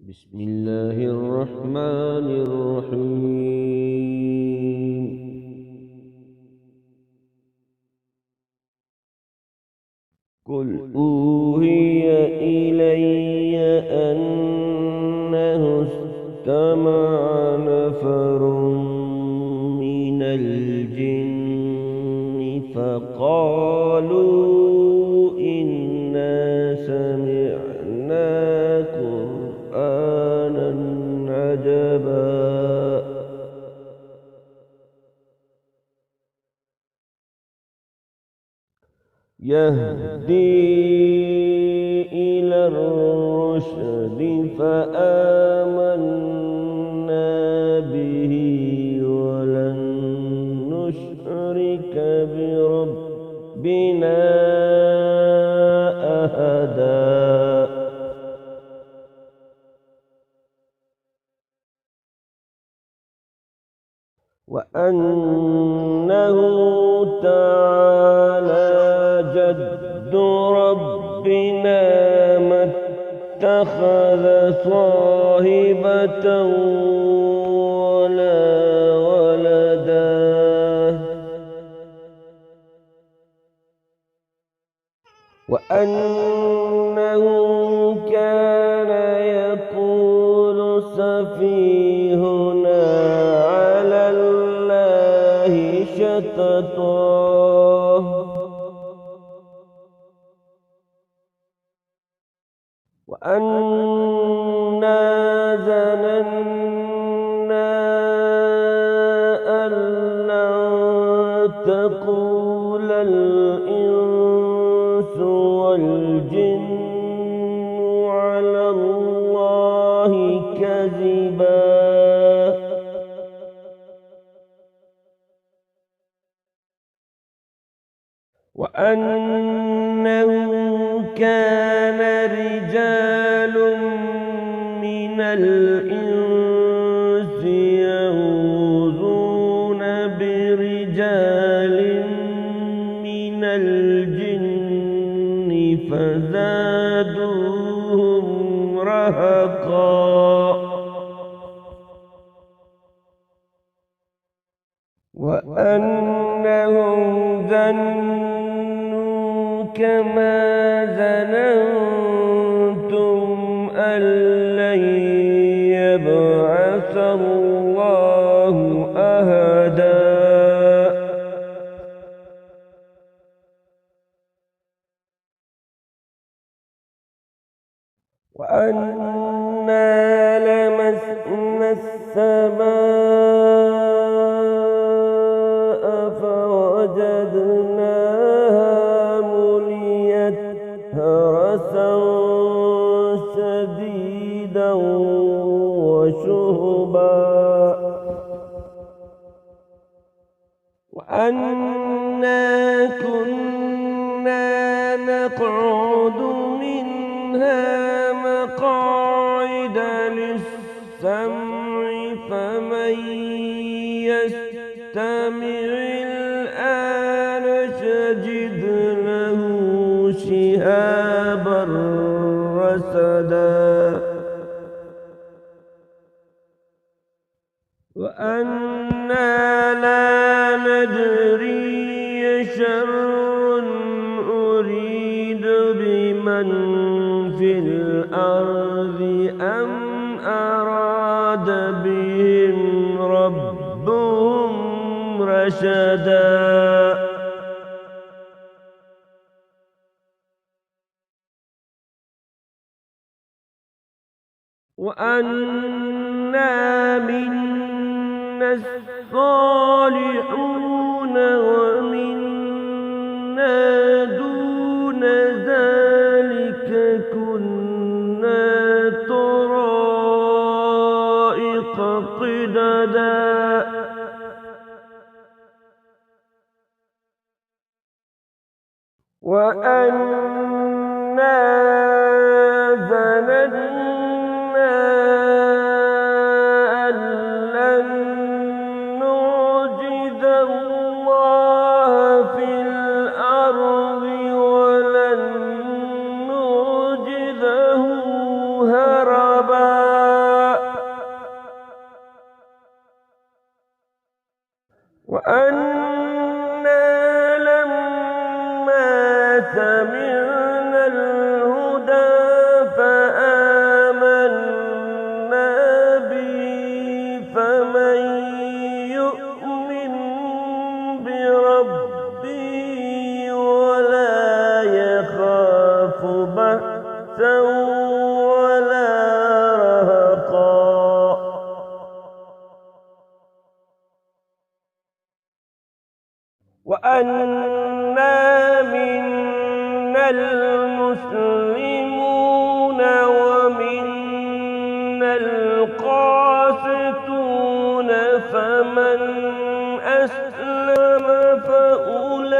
بسم الله الرحمن الرحيم. قل أوحي إلي أنه استمع نفر من الجن فقالوا إنا سمعنا قرآنا عجبا يهدي إلى الرشد فآمنا به ولن نشرك بربنا أحدا وأنه تعالى جد ربنا ما اتخذ صاحبة ولا ولدا وأنه كان يقول سفيهنا على الله شططا وأنا ظننا أن لن تقول الإنس والجن على الله كذبا وأنه كان رجال من الإنس يعوذون برجال من الجن فزادوهم رهقا وأنهم ظنوا كما ظننتم أن لن يبعث الله أحدا وأنا لمسنا السماء فوجدناها مليت حرسا شديدا وشهبا وأنا كنا نقعد منها مقاعد للسمع فمن يستمع الآن يجد له شهابا رصدا وأنا لا ندري شر أريد بمن في الأرض أم أراد بهم ربهم رشدا وأنا منا الصالحون ومنا دون ذلك كنا طرائق قددا وأنا ظننا أن لن نعجز الله في الأرض ولن نعجزه هربا وأنا لما سمعنا الهدى فآمنا به فمن يؤمن بربه ولا يخاف بأسا ولا رهقا وأنا منا المسلمون ومنا القاسطون فمن أسلم فأولئك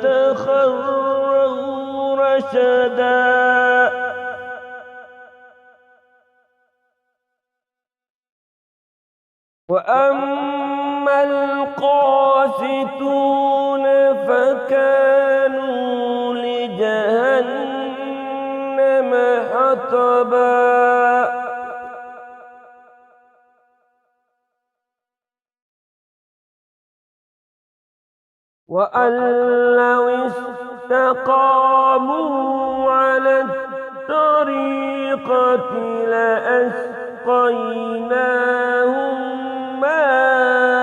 تخروا رشدا وأما القاسطون فكانوا لجهنم حطبا وأن لو استقاموا على الطريقة لأسقيناهم ماء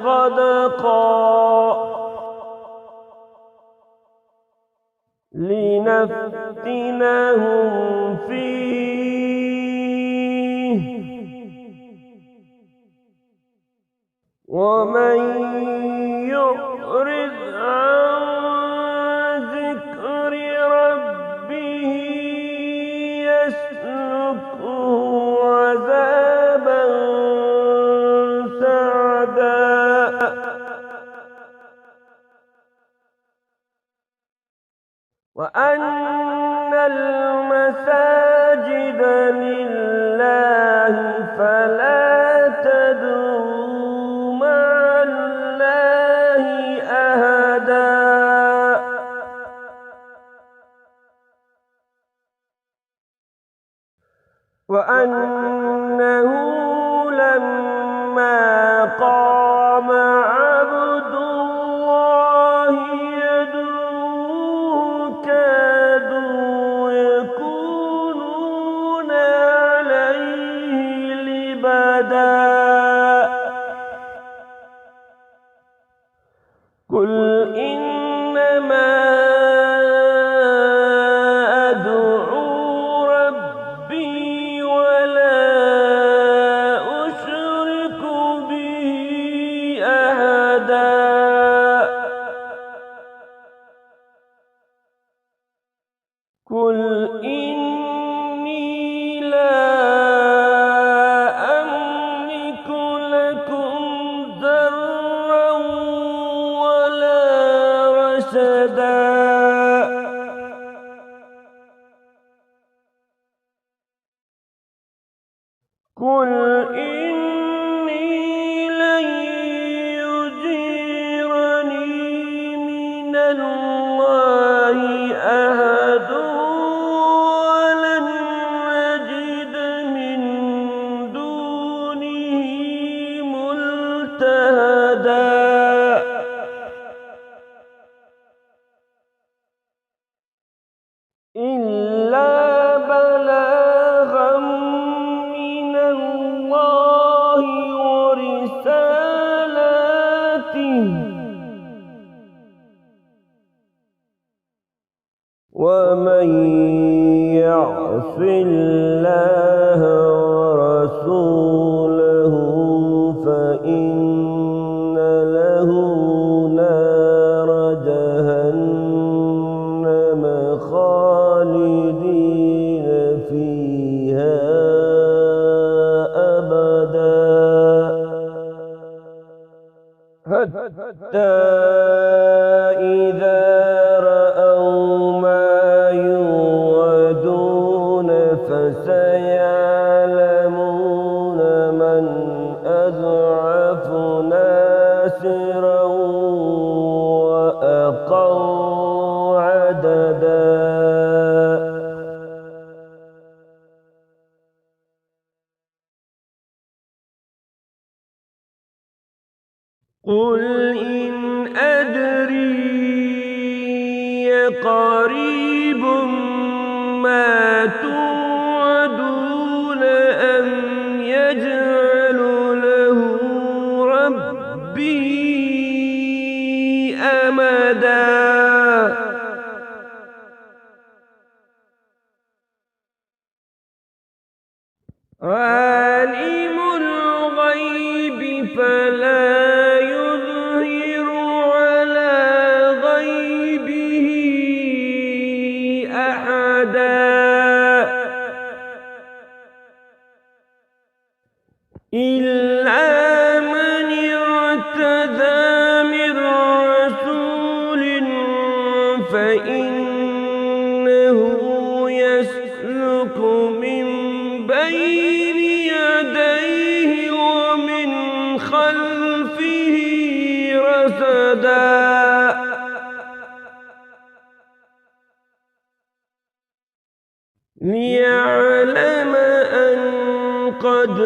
غدقا لنفتنهم فيه ومن يعرض عن ذكر ربه يسلكه عذابا سعدا وأن المساجد لله فلا تدعوا مع الله أحدا وأنه لما قام عبد الله يدعوه كادوا يكونون عليه لبدا قل إنما أدعو ربي ولا أشرك به أحدا قل إني لا أملك لكم ضرا ولا رشدا قل إني لن يجيرني من الله أحد ولن أجد من دونه ملتحدا إلا بلاغا من الله ورسالاته ومن يعص الله ورسوله فإن له نار جهنم خالدين فيها أبدا حتى إذا رأوا ما يوعدون فسيعلمون من أضعف ناصرا وأقل عددا قل إن أدري قريب ما توعدون أم يجعل له ربي أمدا عالم الغيب فلا يظهر على غيبه أحدا إلا من ارتضى من رسول فإنه يسلك من بين يديه ومن خلفه رصدا ليعلم أن قد